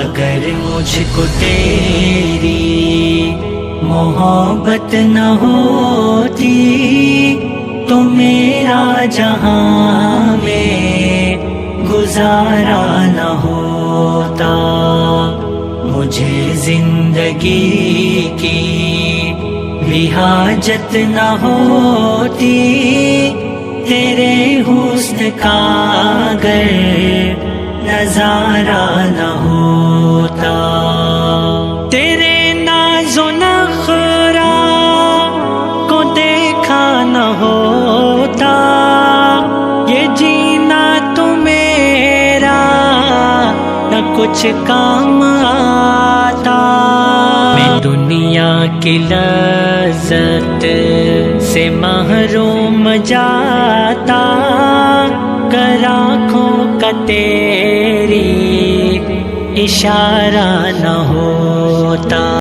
اگر مجھ کو تیری محبت نہ ہوتی تو میرا جہاں میں گزارا نہ ہوتا، مجھے زندگی کی بھی حاجت نہ ہوتی، تیرے حسن کا اگر نظارہ نہ ہوتا، تیرے ناز و نخرا کو دیکھا نہ ہوتا، یہ جینا تو میرا نہ کچھ کام آتا، میں دنیا کی لذت سے محروم جاتا، گر آنکھوں کا تیری اشارہ نہ ہوتا۔